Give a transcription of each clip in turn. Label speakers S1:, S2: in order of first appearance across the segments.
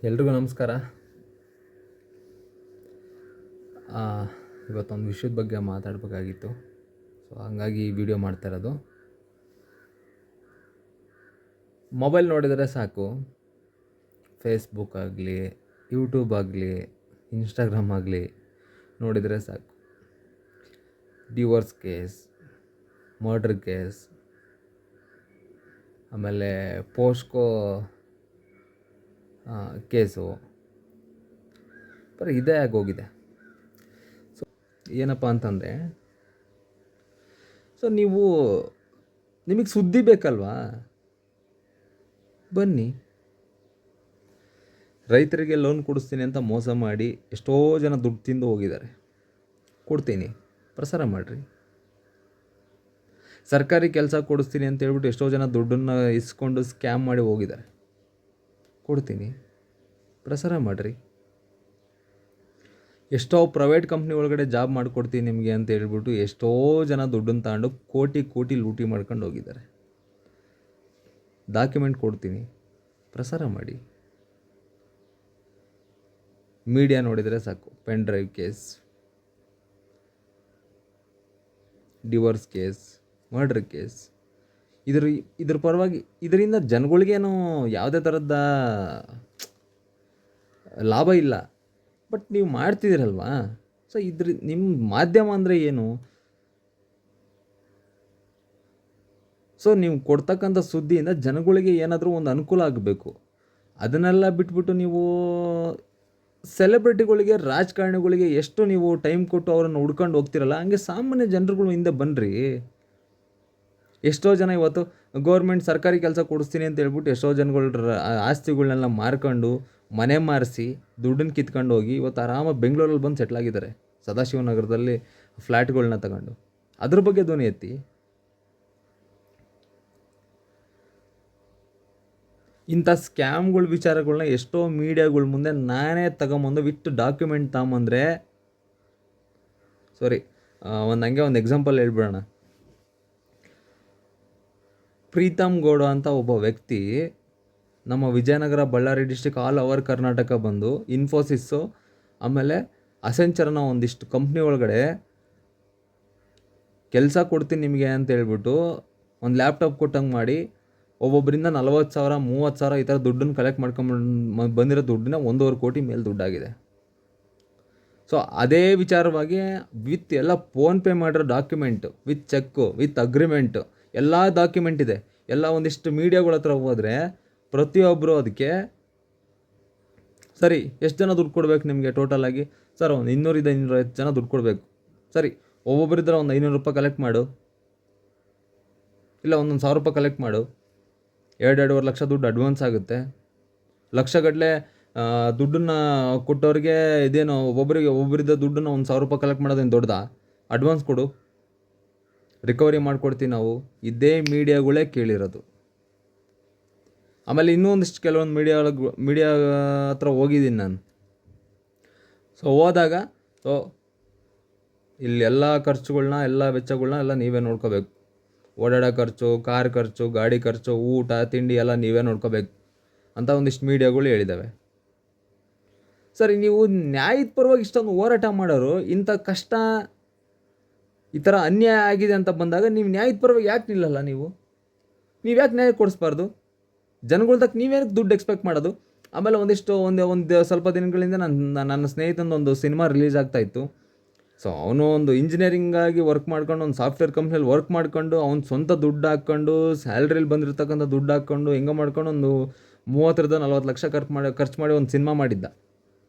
S1: ಎಲ್ರಿಗೂ ನಮಸ್ಕಾರ. ಆ, ಇವತ್ತೊಂದು ವಿಷಯದ ಬಗ್ಗೆ ಮಾತಾಡಬೇಕಾಗಿತ್ತು. ಸೊ ಹಾಗಾಗಿ ಈ ವಿಡಿಯೋ ಮಾಡ್ತಾ ಇರೋದು. ಮೊಬೈಲ್ ನೋಡಿದರೆ ಸಾಕು, ಫೇಸ್ಬುಕ್ ಆಗಲಿ, ಯೂಟ್ಯೂಬ್ ಆಗಲಿ, ಇನ್ಸ್ಟಾಗ್ರಾಮ್ ಆಗಲಿ ನೋಡಿದರೆ ಸಾಕು, ಡಿವೋರ್ಸ್ ಕೇಸ್, ಮರ್ಡ್ರ್ ಕೇಸ್, ಆಮೇಲೆ ಪೋಸ್ಕೋ ಕೇಸು ಬರೀ ಇದೇ ಆಗೋಗಿದೆ. ಸೊ ಏನಪ್ಪ ಅಂತಂದರೆ, ಸೊ ನಿಮಗೆ ಸುದ್ದಿ ಬೇಕಲ್ವಾ? ಬನ್ನಿ, ರೈತರಿಗೆ ಲೋನ್ ಕೊಡಿಸ್ತೀನಿ ಅಂತ ಮೋಸ ಮಾಡಿ ಎಷ್ಟೋ ಜನ ದುಡ್ಡು ತಿಂದು ಹೋಗಿದ್ದಾರೆ. ಕೊಡ್ತೀನಿ, ಪ್ರಸಾರ ಮಾಡಿರಿ. ಸರ್ಕಾರಿ ಕೆಲಸ ಕೊಡಿಸ್ತೀನಿ ಅಂತ ಹೇಳ್ಬಿಟ್ಟು ಎಷ್ಟೋ ಜನ ದುಡ್ಡನ್ನು ಇಸ್ಕೊಂಡು ಸ್ಕ್ಯಾಮ್ ಮಾಡಿ ಹೋಗಿದ್ದಾರೆ. ಕೊಡ್ತೀನಿ, ಪ್ರಸಾರ ಮಾಡಿರಿ. ಎಷ್ಟೋ ಪ್ರೈವೇಟ್ ಕಂಪ್ನಿ ಒಳಗಡೆ ಜಾಬ್ ಮಾಡಿಕೊಡ್ತೀನಿ ನಿಮಗೆ ಅಂತ ಹೇಳ್ಬಿಟ್ಟು ಎಷ್ಟೋ ಜನ ದುಡ್ಡನ್ನು ತಗೊಂಡು ಕೋಟಿ ಲೂಟಿ ಮಾಡ್ಕೊಂಡು ಹೋಗಿದ್ದಾರೆ. ಡಾಕ್ಯುಮೆಂಟ್ ಕೊಡ್ತೀನಿ, ಪ್ರಸಾರ ಮಾಡಿ. ಮೀಡಿಯಾ ನೋಡಿದರೆ ಸಾಕು, pen drive case, divorce case, murder case. ಇದ್ರ ಪರವಾಗಿ ಇದರಿಂದ ಜನಗಳಿಗೇನು ಯಾವುದೇ ಥರದ ಲಾಭ ಇಲ್ಲ. ಬಟ್ ನೀವು ಮಾಡ್ತಿದ್ದೀರಲ್ವಾ? ಸೊ ನಿಮ್ಮ ಮಾಧ್ಯಮ ಅಂದರೆ ಏನು? ಸೊ ನೀವು ಕೊಡ್ತಕ್ಕಂಥ ಸುದ್ದಿಯಿಂದ ಜನಗಳಿಗೆ ಏನಾದರೂ ಒಂದು ಅನುಕೂಲ ಆಗಬೇಕು. ಅದನ್ನೆಲ್ಲ ಬಿಟ್ಬಿಟ್ಟು ನೀವು ಸೆಲೆಬ್ರಿಟಿಗಳಿಗೆ, ರಾಜಕಾರಣಿಗಳಿಗೆ ಎಷ್ಟು ನೀವು ಟೈಮ್ ಕೊಟ್ಟು ಅವರನ್ನು ಹುಡ್ಕೊಂಡು ಹೋಗ್ತಿರಲ್ಲ, ಹಂಗೆ ಸಾಮಾನ್ಯ ಜನರುಗಳು ಹಿಂದೆ ಬನ್ನಿರಿ. ಎಷ್ಟೋ ಜನ ಇವತ್ತು ಗೌರ್ಮೆಂಟ್ ಸರ್ಕಾರಿ ಕೆಲಸ ಕೊಡಿಸ್ತೀನಿ ಅಂತ ಹೇಳ್ಬಿಟ್ಟು ಎಷ್ಟೋ ಜನಗಳ ಆಸ್ತಿಗಳನ್ನೆಲ್ಲ ಮಾರ್ಕೊಂಡು, ಮನೆ ಮಾರಿಸಿ, ದುಡ್ಡನ್ನು ಕಿತ್ಕೊಂಡು ಹೋಗಿ ಇವತ್ತು ಆರಾಮಾಗಿ ಬೆಂಗಳೂರಲ್ಲಿ ಬಂದು ಸೆಟ್ಲಾಗಿದ್ದಾರೆ. ಸದಾಶಿವನಗರದಲ್ಲಿ ಫ್ಲ್ಯಾಟ್ಗಳನ್ನ ತಗೊಂಡು. ಅದ್ರ ಬಗ್ಗೆ ಧ್ವನಿ ಎತ್ತಿ. ಇಂಥ ಸ್ಕ್ಯಾಮ್ಗಳ ವಿಚಾರಗಳನ್ನ ಎಷ್ಟೋ ಮೀಡಿಯಾಗಳ ಮುಂದೆ ನಾನೇ ತಗೊಂಬಂದು ವಿತ್ ಡಾಕ್ಯುಮೆಂಟ್ ತಗೊಂಬಂದರೆ, ಹಂಗೆ ಒಂದು ಎಕ್ಸಾಂಪಲ್ ಹೇಳ್ಬಿಡೋಣ. ಪ್ರೀತಮ್ ಗೌಡ ಅಂತ ಒಬ್ಬ ವ್ಯಕ್ತಿ ನಮ್ಮ Vijayanagara, Ballari district, all over Karnataka ಬಂದು ಇನ್ಫೋಸಿಸ್ಸು ಆಮೇಲೆ ಅಸೆಂಚರ್ನ ಒಂದಿಷ್ಟು ಕಂಪ್ನಿ ಒಳಗಡೆ ಕೆಲಸ ಕೊಡ್ತೀನಿ ನಿಮಗೆ ಅಂತ ಹೇಳ್ಬಿಟ್ಟು ಒಂದು ಲ್ಯಾಪ್ಟಾಪ್ ಕೊಟ್ಟಂಗೆ ಮಾಡಿ ಒಬ್ಬೊಬ್ಬರಿಂದ 40,000, 30,000 ಈ ಥರ ದುಡ್ಡನ್ನು ಕಲೆಕ್ಟ್ ಮಾಡ್ಕೊಂಡು ಬಂದಿರೋ ದುಡ್ಡನ್ನ 1.5 ಕೋಟಿ ಮೇಲೆ ದುಡ್ಡಾಗಿದೆ. ಸೊ ಅದೇ ವಿಚಾರವಾಗಿ ವಿತ್ ಎಲ್ಲ ಫೋನ್ಪೇ ಮಾಡಿರೋ document, with cheque, with agreement, ಎಲ್ಲ ಡಾಕ್ಯುಮೆಂಟ್ ಇದೆ. ಎಲ್ಲ ಒಂದಿಷ್ಟು ಮೀಡಿಯಾಗಳ ಹತ್ರ ಹೋದರೆ ಪ್ರತಿಯೊಬ್ಬರು ಅದಕ್ಕೆ ಸರಿ ಎಷ್ಟು ಜನ ದುಡ್ಡು ಕೊಡಬೇಕು ನಿಮಗೆ ಟೋಟಲಾಗಿ? ಸರ್ ಒಂದು 200-250 ಜನ ದುಡ್ಡು ಕೊಡಬೇಕು. ಸರಿ, ಒಬ್ಬೊಬ್ಬರಿದ್ರೆ ಒಂದು 500 ರೂಪಾಯಿ ಕಲೆಕ್ಟ್ ಮಾಡು, ಇಲ್ಲ 1,000 ರೂಪಾಯಿ ಕಲೆಕ್ಟ್ ಮಾಡು. 2-2.5 ಲಕ್ಷ ದುಡ್ಡು ಅಡ್ವಾನ್ಸ್ ಆಗುತ್ತೆ. ಲಕ್ಷಗಟ್ಟಲೆ ದುಡ್ಡನ್ನು ಕೊಟ್ಟವ್ರಿಗೆ ಇದೇನು ಒಬ್ಬೊಬ್ಬರಿದ್ದ ದುಡ್ಡನ್ನು 1,000 ರೂಪಾಯಿ ಕಲೆಕ್ಟ್ ಮಾಡೋದೇನು ದೊಡ್ಡದಾ? ಅಡ್ವಾನ್ಸ್ ಕೊಡು, ರಿಕವರಿ ಮಾಡಿಕೊಡ್ತೀವಿ ನಾವು. ಇದೇ ಮೀಡಿಯಾಗಳೇ ಕೇಳಿರೋದು. ಆಮೇಲೆ ಇನ್ನೂ ಒಂದಿಷ್ಟು ಕೆಲವೊಂದು ಮೀಡಿಯಾ ಹತ್ರ ಹೋಗಿದ್ದೀನಿ ನಾನು. ಸೊ ಹೋದಾಗ ಇಲ್ಲಿ ಎಲ್ಲ ಖರ್ಚುಗಳ್ನ, ಎಲ್ಲ ವೆಚ್ಚಗಳ್ನ ಎಲ್ಲ ನೀವೇ ನೋಡ್ಕೋಬೇಕು. ಓಡಾಡೋ ಖರ್ಚು, ಕಾರ್ ಖರ್ಚು, ಗಾಡಿ ಖರ್ಚು, ಊಟ ತಿಂಡಿ ಎಲ್ಲ ನೀವೇ ನೋಡ್ಕೋಬೇಕು ಅಂತ ಒಂದಿಷ್ಟು ಮೀಡಿಯಾಗಳು ಹೇಳಿದ್ದಾವೆ. ಸರಿ, ನೀವು ನ್ಯಾಯದ ಪರವಾಗಿ ಇಷ್ಟೊಂದು ಹೋರಾಟ ಮಾಡೋರು, ಇಂಥ ಕಷ್ಟ, ಈ ಥರ ಅನ್ಯಾಯ ಆಗಿದೆ ಅಂತ ಬಂದಾಗ ನೀವು ನ್ಯಾಯದ ಪರವಾಗಿ ಯಾಕೆ ನಿಲ್ಲಲ್ಲ? ನೀವು ಯಾಕೆ ನ್ಯಾಯ ಕೊಡಿಸ್ಬಾರ್ದು? ಜನಗಳ್ದಕ್ಕೆ ನೀವೇನಕ್ಕೆ ದುಡ್ಡು ಎಕ್ಸ್ಪೆಕ್ಟ್ ಮಾಡೋದು? ಆಮೇಲೆ ಒಂದು ಸ್ವಲ್ಪ ದಿನಗಳಿಂದ ನನ್ನ ಸ್ನೇಹಿತಂದೊಂದು ಸಿನಿಮಾ ರಿಲೀಸ್ ಆಗ್ತಾಯಿತ್ತು. ಸೊ ಅವನು ಒಂದು ಇಂಜಿನಿಯರಿಂಗಾಗಿ ವರ್ಕ್ ಮಾಡ್ಕೊಂಡು, ಒಂದು ಸಾಫ್ಟ್ವೇರ್ ಕಂಪ್ನಿಯಲ್ಲಿ ವರ್ಕ್ ಮಾಡ್ಕೊಂಡು, ಅವ್ನು ಸ್ವಂತ ದುಡ್ಡು ಹಾಕ್ಕೊಂಡು, ಸ್ಯಾಲ್ರಿಲಿ ಬಂದಿರತಕ್ಕಂಥ ದುಡ್ಡು ಹಾಕ್ಕೊಂಡು, ಹೆಂಗೆ ಮಾಡ್ಕೊಂಡು ಒಂದು 30-40 ಲಕ್ಷ ಖರ್ಚು ಮಾಡಿ ಒಂದು ಸಿನಿಮಾ ಮಾಡಿದ್ದ.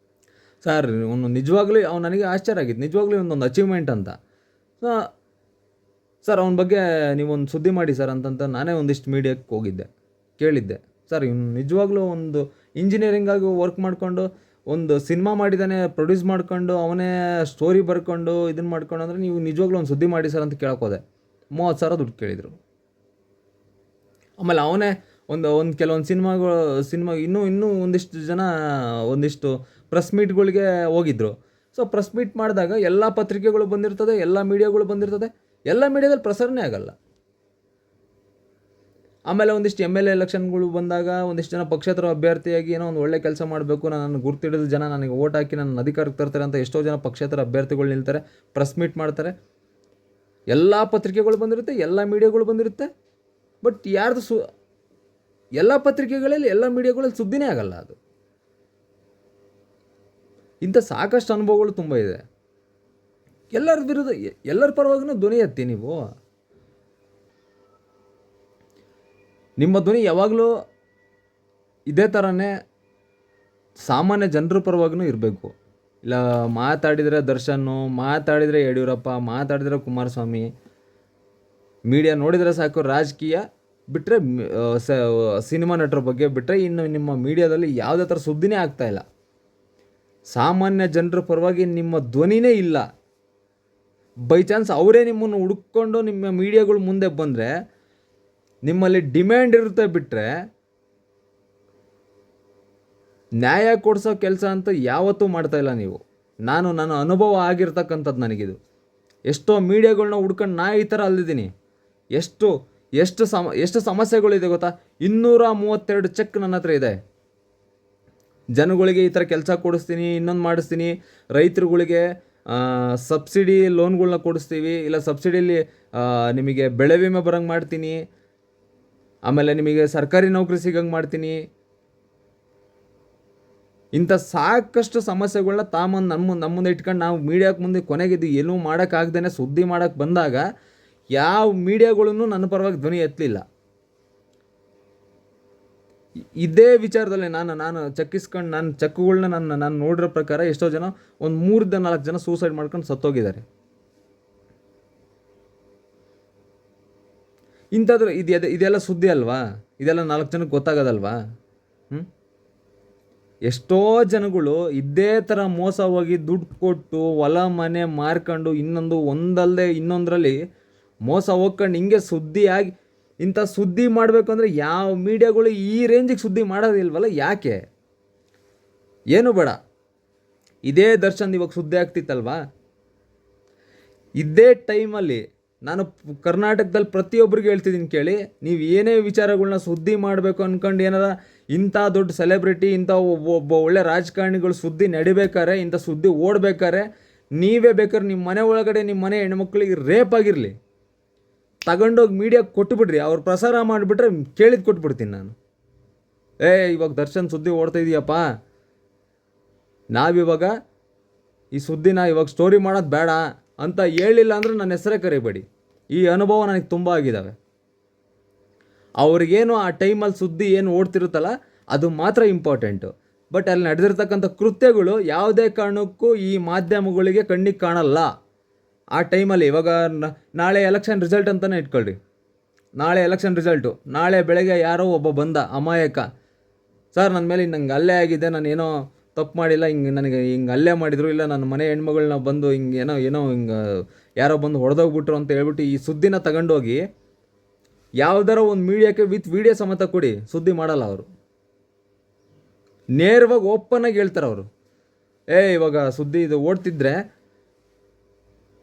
S1: ಸರ್, ಅವನು ನಿಜವಾಗ್ಲೂ ನನಗೆ ಆಶ್ಚರ್ಯ ಆಗಿತ್ತು. ನಿಜವಾಗ್ಲೂ ಒಂದೊಂದು ಅಚೀವ್ಮೆಂಟ್ ಅಂತ. ಸರ್, ಅವನ ಬಗ್ಗೆ ನೀವೊಂದು ಸುದ್ದಿ ಮಾಡಿ ಸರ್ ಅಂತಂತ ನಾನೇ ಒಂದಿಷ್ಟು ಮೀಡಿಯಾಕ್ಕೆ ಹೋಗಿದ್ದೆ, ಕೇಳಿದ್ದೆ. ಸರ್, ಇವನು ನಿಜವಾಗ್ಲೂ ಒಂದು ಇಂಜಿನಿಯರಿಂಗಾಗಿ ವರ್ಕ್ ಮಾಡಿಕೊಂಡು ಒಂದು ಸಿನಿಮಾ ಮಾಡಿದ್ದಾನೆ, ಪ್ರೊಡ್ಯೂಸ್ ಮಾಡ್ಕೊಂಡು, ಅವನೇ ಸ್ಟೋರಿ ಬರ್ಕೊಂಡು ಇದನ್ನು ಮಾಡ್ಕೊಂಡು, ಅಂದರೆ ನೀವು ನಿಜವಾಗ್ಲೂ ಒಂದು ಸುದ್ದಿ ಮಾಡಿ ಸರ್ ಅಂತ ಕೇಳೋಕೋದೆ. 30,000 ದುಡ್ಡು ಕೇಳಿದರು. ಆಮೇಲೆ ಅವನೇ ಕೆಲವೊಂದು ಸಿನಿಮಾ ಇನ್ನೂ ಒಂದಿಷ್ಟು ಜನ ಒಂದಿಷ್ಟು ಪ್ರೆಸ್ ಮೀಟ್ಗಳಿಗೆ ಹೋಗಿದ್ರು. ಸೊ ಪ್ರೆಸ್ ಮೀಟ್ ಮಾಡಿದಾಗ ಎಲ್ಲ ಪತ್ರಿಕೆಗಳು ಬಂದಿರ್ತದೆ, ಎಲ್ಲ ಮೀಡಿಯಾಗಳು ಬಂದಿರ್ತದೆ, ಎಲ್ಲ ಮೀಡಿಯಾದಲ್ಲಿ ಪ್ರಸಾರನೇ ಆಗಲ್ಲ. ಆಮೇಲೆ ಒಂದಿಷ್ಟು MLA ಎಲೆಕ್ಷನ್ಗಳು ಬಂದಾಗ ಒಂದಿಷ್ಟು ಜನ ಪಕ್ಷೇತರ ಅಭ್ಯರ್ಥಿಯಾಗಿ ಏನೋ ಒಂದು ಒಳ್ಳೆ ಕೆಲಸ ಮಾಡಬೇಕು, ನನ್ನ ಗುರ್ತಿಡಿದ ಜನ ನನಗೆ ಓಟ್ ಹಾಕಿ ನನ್ನ ಅಧಿಕಾರಕ್ಕೆ ತರ್ತಾರೆ ಅಂತ ಎಷ್ಟೋ ಜನ ಪಕ್ಷೇತರ ಅಭ್ಯರ್ಥಿಗಳು ನಿಲ್ತಾರೆ, ಪ್ರೆಸ್ ಮೀಟ್ ಮಾಡ್ತಾರೆ, ಎಲ್ಲ ಪತ್ರಿಕೆಗಳು ಬಂದಿರುತ್ತೆ, ಎಲ್ಲ ಮೀಡಿಯಾಗಳು ಬಂದಿರುತ್ತೆ. ಬಟ್ ಯಾರ್ದು ಎಲ್ಲ ಪತ್ರಿಕೆಗಳಲ್ಲಿ ಎಲ್ಲ ಮೀಡಿಯಾಗಳಲ್ಲಿ ಸುದ್ದಿನೇ ಆಗಲ್ಲ ಅದು. ಇಂಥ ಸಾಕಷ್ಟು ಅನುಭವಗಳು ತುಂಬ ಇದೆ. ಎಲ್ಲರ ವಿರುದ್ಧ ಎಲ್ಲರ ಪರವಾಗಿನೂ ಧ್ವನಿ ಎತ್ತಿ ನೀವು. ನಿಮ್ಮ ಧ್ವನಿ ಯಾವಾಗಲೂ ಇದೇ ಥರನೇ ಸಾಮಾನ್ಯ ಜನರ ಪರವಾಗಿನೂ ಇರಬೇಕು. ಇಲ್ಲ ಮಾತಾಡಿದರೆ ದರ್ಶನ್ನು, ಮಾತಾಡಿದರೆ ಯಡಿಯೂರಪ್ಪ, ಮಾತಾಡಿದರೆ ಕುಮಾರಸ್ವಾಮಿ, ಮೀಡಿಯಾ ನೋಡಿದರೆ ಸಾಕು ರಾಜಕೀಯ ಬಿಟ್ಟರೆ ಸಿನಿಮಾ ನಟರ ಬಗ್ಗೆ ಬಿಟ್ಟರೆ ಇನ್ನು ನಿಮ್ಮ ಮೀಡಿಯಾದಲ್ಲಿ ಯಾವುದೇ ಥರ ಸುದ್ದಿನೇ ಆಗ್ತಾಯಿಲ್ಲ. ಸಾಮಾನ್ಯ ಜನರ ಪರವಾಗಿ ನಿಮ್ಮ ಧ್ವನಿನೇ ಇಲ್ಲ. ಬೈ ಚಾನ್ಸ್ ಅವರೇ ನಿಮ್ಮನ್ನು ಹುಡುಕೊಂಡು ನಿಮ್ಮ ಮೀಡಿಯಾಗಳು ಮುಂದೆ ಬಂದರೆ ನಿಮ್ಮಲ್ಲಿ ಡಿಮ್ಯಾಂಡ್ ಇರುತ್ತೆ ಬಿಟ್ಟರೆ ನ್ಯಾಯ ಕೊಡಿಸೋ ಕೆಲಸ ಅಂತ ಯಾವತ್ತೂ ಮಾಡ್ತಾಯಿಲ್ಲ ನೀವು. ನನ್ನ ಅನುಭವ ಆಗಿರ್ತಕ್ಕಂಥದ್ದು ನನಗಿದು. ಎಷ್ಟೋ ಮೀಡಿಯಾಗಳನ್ನ ಹುಡ್ಕೊಂಡು ನಾ ಈ ಥರ ಅಲ್ಲಿದ್ದೀನಿ. ಎಷ್ಟು ಸಮಸ್ಯೆಗಳಿದೆ ಗೊತ್ತಾ? 232 ಚೆಕ್ ನನ್ನ ಹತ್ರ ಇದೆ. ಜನಗಳಿಗೆ ಈ ಥರ ಕೆಲಸ ಕೊಡಿಸ್ತೀನಿ, ಇನ್ನೊಂದು ಮಾಡಿಸ್ತೀನಿ, ರೈತರುಗಳಿಗೆ ಸಬ್ಸಿಡಿ ಲೋನ್ಗಳನ್ನ ಕೊಡಿಸ್ತೀವಿ, ಇಲ್ಲ ಸಬ್ಸಿಡಿಯಲ್ಲಿ ನಿಮಗೆ ಬೆಳೆ ವಿಮೆ ಬರೋಂಗೆ ಮಾಡ್ತೀನಿ, ಆಮೇಲೆ ನಿಮಗೆ ಸರ್ಕಾರಿ ನೌಕರಿ ಸಿಗಂಗೆ ಮಾಡ್ತೀನಿ. ಇಂಥ ಸಾಕಷ್ಟು ಸಮಸ್ಯೆಗಳನ್ನ ನಮ್ಮ ಮುಂದೆ ಇಟ್ಕೊಂಡು ನಾವು ಮೀಡಿಯಾಕ್ಕೆ ಮುಂದೆ ಕೊನೆಗಿದ್ದು ಏನೂ ಮಾಡೋಕ್ಕಾಗ್ದೇ ಸುದ್ದಿ ಮಾಡೋಕ್ಕೆ ಬಂದಾಗ ಯಾವ ಮೀಡಿಯಾಗಳೂ ನನ್ನ ಪರವಾಗಿ ಧ್ವನಿ ಎತ್ತಲಿಲ್ಲ. ಇದೇ ವಿಚಾರದಲ್ಲಿ ನಾನು ಚೆಕ್ಕಿಸ್ಕೊಂಡು ನಾನು ಚೆಕ್ಗಳನ್ನ ನಾನು ನೋಡಿರೋ ಪ್ರಕಾರ ಎಷ್ಟೋ ಜನ ಒಂದು 3-4 ಜನ ಸೂಸೈಡ್ ಮಾಡ್ಕೊಂಡು ಸತ್ತೋಗಿದ್ದಾರೆ. ಇಂಥದ್ದು ಇದೆಲ್ಲ ಸುದ್ದಿ ಅಲ್ವಾ? ಇದೆಲ್ಲ 4 ಜನಕ್ಕೆ ಗೊತ್ತಾಗೋದಲ್ವಾ? ಎಷ್ಟೋ ಜನಗಳು ಇದೇ ಥರ ಮೋಸ ಹೋಗಿ ದುಡ್ಡು ಕೊಟ್ಟು ಹೊಲ ಮನೆ ಮಾರ್ಕೊಂಡು ಒಂದಲ್ಲದೆ ಇನ್ನೊಂದರಲ್ಲಿ ಮೋಸ ಹೋಗ್ಕೊಂಡು ಹಿಂಗೆ ಸುದ್ದಿಯಾಗಿ ಇಂಥ ಸುದ್ದಿ ಮಾಡಬೇಕು ಅಂದರೆ ಯಾವ ಮೀಡಿಯಾಗಳು ಈ ರೇಂಜಿಗೆ ಸುದ್ದಿ ಮಾಡೋದಿಲ್ವಲ್ಲ? ಯಾಕೆ? ಏನು ಬೇಡ, ಇದೇ ದರ್ಶನ್ ಇವಾಗ ಸುದ್ದಿ ಆಗ್ತಿತ್ತಲ್ವಾ? ಇದೇ ಟೈಮಲ್ಲಿ ನಾನು ಕರ್ನಾಟಕದಲ್ಲಿ ಪ್ರತಿಯೊಬ್ಬರಿಗೆ ಹೇಳ್ತಿದ್ದೀನಿ ಕೇಳಿ, ನೀವು ಏನೇ ವಿಚಾರಗಳನ್ನ ಸುದ್ದಿ ಮಾಡಬೇಕು ಅಂದ್ಕೊಂಡು ಏನಾರ ಇಂಥ ದೊಡ್ಡ ಸೆಲೆಬ್ರಿಟಿ, ಇಂಥ ಒಬ್ಬ ಒಳ್ಳೆ ರಾಜಕಾರಣಿಗಳು ಸುದ್ದಿ ನಡಿಬೇಕಾರೆ, ಇಂಥ ಸುದ್ದಿ ಓಡಬೇಕಾರೆ ನೀವೇ ಬೇಕಾದ್ರೆ ನಿಮ್ಮ ಮನೆ ಒಳಗಡೆ ನಿಮ್ಮ ಮನೆ ಹೆಣ್ಮಕ್ಳಿಗೆ ರೇಪ್ ಆಗಿರಲಿ ತಗೊಂಡೋಗಿ ಮೀಡಿಯಾಗೆ ಕೊಟ್ಟುಬಿಡ್ರಿ, ಅವ್ರು ಪ್ರಸಾರ ಮಾಡಿಬಿಟ್ರೆ ಕೇಳಿದ್ದು ಕೊಟ್ಬಿಡ್ತೀನಿ ನಾನು. ಇವಾಗ ದರ್ಶನ್ ಸುದ್ದಿ ಓಡ್ತಾ ಇದೆಯಪ್ಪ, ನಾವಿವಾಗ ಈ ಸುದ್ದಿನ ಇವಾಗ ಸ್ಟೋರಿ ಮಾಡೋದು ಬೇಡ ಅಂತ ಹೇಳಿಲ್ಲ ಅಂದರೆ ನನ್ನ ಹೆಸರೇ ಕರಿಬೇಡಿ. ಈ ಅನುಭವ ನನಗೆ ತುಂಬ ಆಗಿದ್ದಾವೆ. ಅವ್ರಿಗೇನು ಆ ಟೈಮಲ್ಲಿ ಸುದ್ದಿ ಏನು ಓಡ್ತಿರುತ್ತಲ್ಲ ಅದು ಮಾತ್ರ ಇಂಪಾರ್ಟೆಂಟು. ಬಟ್ ಅಲ್ಲಿ ನಡೆದಿರ್ತಕ್ಕಂಥ ಕೃತ್ಯಗಳು ಯಾವುದೇ ಕಾರಣಕ್ಕೂ ಈ ಮಾಧ್ಯಮಗಳಿಗೆ ಕಣ್ಣಿಗೆ ಕಾಣಲ್ಲ. ಆ ಟೈಮಲ್ಲಿ ಇವಾಗ ನಾಳೆ ಎಲೆಕ್ಷನ್ ರಿಸಲ್ಟ್ ಅಂತಲೇ ಇಟ್ಕೊಳ್ರಿ, ನಾಳೆ ಎಲೆಕ್ಷನ್ ರಿಸಲ್ಟು, ನಾಳೆ ಬೆಳಗ್ಗೆ ಯಾರೋ ಒಬ್ಬ ಬಂದ ಅಮಾಯಕ, ಸರ್ ನನ್ನ ಮೇಲೆ ನಂಗೆ ಹಲ್ಲೆ ಆಗಿದೆ, ನಾನು ಏನೋ ತಪ್ಪು ಮಾಡಿಲ್ಲ, ನನಗೆ ಹಲ್ಲೆ ಮಾಡಿದ್ರು, ಇಲ್ಲ ನನ್ನ ಮನೆ ಹೆಣ್ಮಗಳನ್ನ ಬಂದು ಏನೋ ಯಾರೋ ಬಂದು ಹೊಡೆದೋಗ್ಬಿಟ್ರು ಅಂತ ಹೇಳ್ಬಿಟ್ಟು ಈ ಸುದ್ದಿನ ತಗೊಂಡೋಗಿ ಯಾವುದಾರ ಒಂದು ಮೀಡಿಯಾಕ್ಕೆ ವಿತ್ ವಿಡಿಯೋ ಸಮೇತ ಕೊಡಿ, ಸುದ್ದಿ ಮಾಡಲ್ಲ ಅವರು. ನೇರವಾಗಿ ಓಪನ್ನಾಗಿ ಹೇಳ್ತಾರೆ ಅವರು, ಇವಾಗ ಸುದ್ದಿ ಇದು ಓಡ್ತಿದ್ರೆ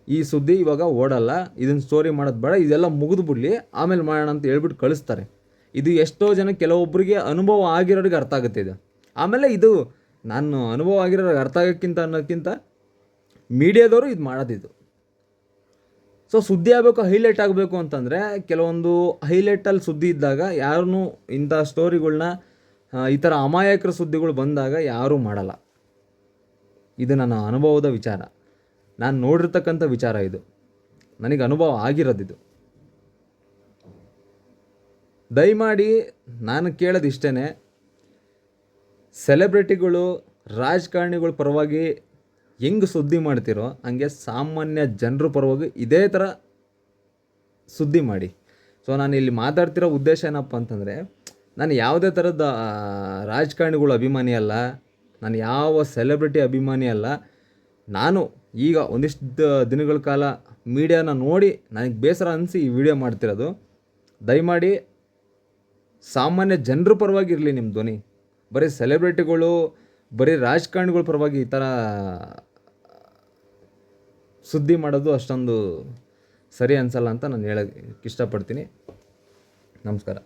S1: ಈ ಸುದ್ದಿ ಇವಾಗ ಓಡಲ್ಲ, ಇದನ್ನು ಸ್ಟೋರಿ ಮಾಡೋದು ಬೇಡ, ಇದೆಲ್ಲ ಮುಗಿದು ಬಿಡಲಿ ಆಮೇಲೆ ಮಾಡೋಣ ಅಂತ ಹೇಳ್ಬಿಟ್ಟು ಕಳಿಸ್ತಾರೆ. ಇದು ಎಷ್ಟೋ ಜನ ಕೆಲವೊಬ್ಬರಿಗೆ ಅನುಭವ ಆಗಿರೋರಿಗೆ ಅರ್ಥ ಆಗುತ್ತೆ ಇದು. ಆಮೇಲೆ ಇದು ನಾನು ಅನುಭವ ಆಗಿರೋರಿಗೆ ಅರ್ಥ ಆಗೋಕ್ಕಿಂತ ಅನ್ನೋಕ್ಕಿಂತ ಮೀಡಿಯಾದವರು ಇದು ಮಾಡೋದಿದು. ಸೊ ಸುದ್ದಿ ಆಗಬೇಕು, ಹೈಲೈಟ್ ಆಗಬೇಕು ಅಂತಂದರೆ ಕೆಲವೊಂದು ಹೈಲೈಟಲ್ಲಿ ಸುದ್ದಿ ಇದ್ದಾಗ ಯಾರೂ ಇಂಥ ಸ್ಟೋರಿಗಳ್ನ ಈ ಥರ ಅಮಾಯಕರ ಸುದ್ದಿಗಳು ಬಂದಾಗ ಯಾರೂ ಮಾಡಲ್ಲ. ಇದು ನನ್ನ ಅನುಭವದ ವಿಚಾರ, ನಾನು ನೋಡಿರ್ತಕ್ಕಂಥ ವಿಚಾರ, ಇದು ನನಗೆ ಅನುಭವ ಆಗಿರೋದಿದು. ದಯಮಾಡಿ ನಾನು ಕೇಳೋದು ಇಷ್ಟೇ, ಸೆಲೆಬ್ರಿಟಿಗಳು ರಾಜಕಾರಣಿಗಳ ಪರವಾಗಿ ಹೆಂಗೆ ಸುದ್ದಿ ಮಾಡ್ತಿರೋ ಹಂಗೆ ಸಾಮಾನ್ಯ ಜನರ ಪರವಾಗಿ ಇದೇ ಥರ ಸುದ್ದಿ ಮಾಡಿ. ಸೊ ನಾನು ಇಲ್ಲಿ ಮಾತಾಡ್ತಿರೋ ಉದ್ದೇಶ ಏನಪ್ಪ ಅಂತಂದರೆ, ನಾನು ಯಾವುದೇ ಥರದ ರಾಜಕಾರಣಿಗಳ ಅಭಿಮಾನಿ ಅಲ್ಲ, ನಾನು ಯಾವ ಸೆಲೆಬ್ರಿಟಿ ಅಭಿಮಾನಿ ಅಲ್ಲ. ನಾನು ಈಗ ಒಂದಿಷ್ಟು ದಿನಗಳ ಕಾಲ ಮೀಡಿಯಾನ ನೋಡಿ ನನಗೆ ಬೇಸರ ಅನಿಸಿ ಈ ವಿಡಿಯೋ ಮಾಡ್ತಿರೋದು. ದಯಮಾಡಿ ಸಾಮಾನ್ಯ ಜನರ ಪರವಾಗಿರಲಿ ನಿಮ್ಮ ಧ್ವನಿ. ಬರೀ ಸೆಲೆಬ್ರಿಟಿಗಳು, ಬರೀ ರಾಜಕಾರಣಿಗಳ ಪರವಾಗಿ ಈ ಥರ ಸುದ್ದಿ ಮಾಡೋದು ಅಷ್ಟೊಂದು ಸರಿ ಅನಿಸಲ್ಲ ಅಂತ ನಾನು ಹೇಳೋಕ್ಕೆ ಇಷ್ಟಪಡ್ತೀನಿ. ನಮಸ್ಕಾರ.